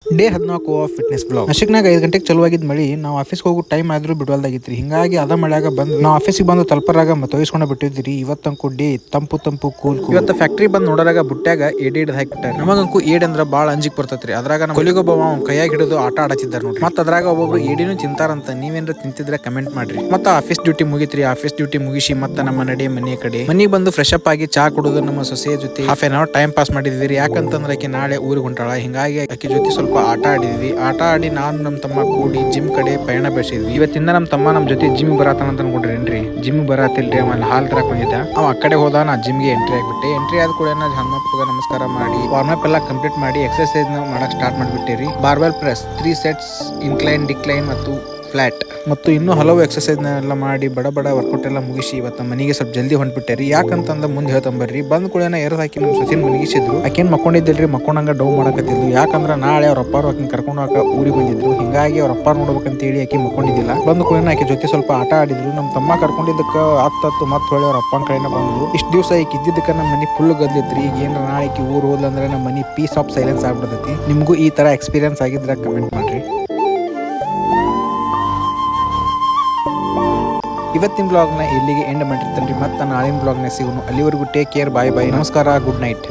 Day 14 fitness blog. ನಶಿಕ್ನಾಗ 5 ಗಂಟೆಗೆ ಚಲುವಾಗಿದ್ದ ಮಳಿ ನಾವು ಆಫೀಸ್ಗೆ ಹೋಗೋ ಟೈಮ್ ಆದ್ರೂ ಬಿಡವಲ್ದಾಗಿತ್ರಿ. ಹಿಂಗಾಗಿ ಅದ ಮಳ್ಯಾಗ ಬಂದು ನಾವು ಆಫೀಸಿಗೆ ಬಂದು ತಲುಪರಾಗ ತೊಯಿಸ್ಕೊಂಡ ಬಿಟ್ಟಿದ್ರಿ. ಇವತ್ತಂಕು ಡೇ ತಂಪು ಕೂಲ್. ಇವತ್ತು ಫ್ಯಾಕ್ಟ್ರಿ ಬಂದು ನೋಡರಾಗ ಬುಟ್ಟ್ಯಾಗ ಏಡಿ ಹಿಡಿದು ಹಾಕಿಬಿಟ್ಟಾರೆ. ನಮಗಂಕು ಏಡ್ ಅಂದ್ರ ಬಾಳ ಅಂಜಿಕ್ ಬರ್ತೈತ್ರಿ. ಅದ್ರಾಗ ನಮ್ಮ ಕೊಲಿಗೊಬ್ಬ ಕೈಯಾಗ ಹಿಡಿದು ಆಟ ಆಡತ್ತಿದ್ದಾರೆ ನೋಡ್ರಿ. ಮತ್ತ ಅದ್ರಾಗ ಒಬ್ಬೊಬ್ರು ಏಡಿನೂ ತಿಂತಾರಂತ. ನೀವೇನ್ರ ತಿಂತಿದ್ರೆ ಕಮೆಂಟ್ ಮಾಡ್ರಿ. ಮತ್ತ ಆಫೀಸ್ ಡ್ಯೂಟಿ ಮುಗಿತ್ರಿ. ಆಫೀಸ್ ಡ್ಯೂಟಿ ಮುಗಿಸಿ ಮತ್ತ ನಮ್ಮ ನಡೆ ಮನೆ ಕಡೆ ಮನಿಗೆ ಬಂದು ಫ್ರೆಶ್ ಅಪ್ ಆಗಿ ಚಾ ಕುಡಿದು ನಮ್ಮ ಸೊಸೆಯ ಜೊತೆ half an hour time pass ಮಾಡಿದ್ವಿ. ಯಾಕಂತಂದ್ರೆ ಆಕೆ ನಾಳೆ ಊರಿಗೆ ಹೊಂಟಾಳ. ಹಿಂಗಾಗಿ ಆಕೆ ಜೊತೆ ಸ್ವಲ್ಪ ಆಟ ಆಡಿದ್ವಿ. ಆಟ ಆಡಿ ನಾನು ನಮ್ಮ ತಮ್ಮ ಕೂಡಿ ಜಿಮ್ ಕಡೆ ಪಯಣ ಬೆಳೆಸಿದ್ವಿ. ಇವತ್ತಿಂದ ನಮ್ಮ ತಮ್ಮ ನಮ್ಮ ಜೊತೆ ಜಿಮ್ ಬರತಾನ ಅಂತ ಅನ್ಕೊಂಡ್ರೇನ್ರಿ. ಜಿಮ್ ಬರತ್ತಿಲ್ರಿ. ಆಮೇಲೆ ಹಾಲ್ ತರಕ್ ಬಂದಿದ್ದ. ಅವ ಆ ಕಡೆ ಹೋದ. ನಾ ಜಿಮ್ಗೆ ಎಂಟ್ರಿ ಆಗ್ಬಿಟ್ಟೆ. ಎಂಟ್ರಿ ಆದ ಕೂಡ ಹನುಮಪ್ಪಗ ನಮಸ್ಕಾರ ಮಾಡಿ ವಾರ್ಮ್ ಅಪ್ ಎಲ್ಲ ಕಂಪ್ಲೀಟ್ ಮಾಡಿ ಎಕ್ಸರ್ಸೈಸ್ ಮಾಡಕ್ ಸ್ಟಾರ್ಟ್ ಮಾಡಿಬಿಟ್ಟಿರಿ. Barbell press 3 sets, incline, decline ಮತ್ತು ಫ್ಲಾಟ್ ಮತ್ತು ಇನ್ನೂ ಹಲವು ಎಕ್ಸರ್ಸೈಸ್ ಎಲ್ಲ ಮಾಡಿ ಬಡ ವರ್ಕೌಟ್ ಎಲ್ಲ ಮುಗಿಸಿ ಇವತ್ತು ಮನೆಗೆ ಸ್ವಲ್ಪ ಜಲ್ದಿ ಹೊಂಟ್ಬಿಟ್ಟೇರಿ. ಯಾಕಂತಂದ ಮುಂದೆ ಹೇಳ್ತಂಬರ್ರಿ. ಬಂದ್ ಕೂಡ ಎರ್ದು ಹಾಕಿ ನಮ್ಮ ಸೊಸಿನ ಮನಗಿಸಿದ್ರು. ಆಕೇನ್ ಮಕ್ಕೊಂಡಿದ್ದಿಲ್ರಿ. ಮಕ್ಕೊಂಡಂಗ ಡೌ ಮಾಡಕತ್ತಿದ್ಲು. ಯಾಕಂದ್ರೆ ನಾಳೆ ಅವ್ರ ಅಪ್ಪಾರು ಆಕಿನ ಕರ್ಕೊಂಡು ಹೋಗಕ ಊರಿಗೆ ಬಂದಿದ್ರು. ಹಿಂಗಾಗಿ ಅವ್ರ ಅಪ್ಪಾರು ನೋಡ್ಬೇಕಂತ ಹೇಳಿ ಆಕಿ ಮಕ್ಕೊಂಡಿದ್ದಿಲ್ಲ. ಬಂದ್ ಕೂಡ ಆಕೆ ಜೊತೆ ಸ್ವಲ್ಪ ಆಟ ಆಡಿದ್ರು. ನಮ್ಮ ತಮ್ಮ ಕರ್ಕೊಂಡಿದ್ದಕ್ಕ ಹತ್ತು ಮತ್ತೆ ಹೊಳ್ಳಿ ಅವ್ರ ಅಪ್ಪನ ಕಡೆನ ಬಂದ್ರು. ಇಷ್ಟು ದಿವಸ ಈಗ ಇದ್ದಿದ್ದಕ್ಕ ನಮ್ಮ ಮನೆ ಫುಲ್ ಗದ್ದಿತ್ರಿ. ಈಗ ಏನ್ರ ನಾಳೆ ಊರು ಹೋದ್ಲಂದ್ರೆ ನಮ್ಮ ಮನೆ ಪೀಸ್ ಆಫ್ ಸೈಲೆನ್ಸ್ ಆಗ್ಬಿಡ್ತೈತಿ. ನಿಮ್ಗೂ ಈ ತರ ಎಕ್ಸ್ಪೀರಿಯನ್ಸ್ ಆಗಿದ್ರೆ ಕಮೆಂಟ್ ಮಾಡ್ರಿ. ಇವತ್ತಿನ ಬ್ಲಾಗ್ನ ಇಲ್ಲಿಗೆ ಎಂಡ್ ಮಾಡಿರ್ತೇನೆ ರೀ. ಮತ್ತೆ ನಾಳಿನ ಬ್ಲಾಗ್ನ ಸಿಗೋನು. ಅಲ್ಲಿವರೆಗೂ ಟೇಕ್ ಕೇರ್. ಬಾಯ್ ನಮಸ್ಕಾರ. Good night.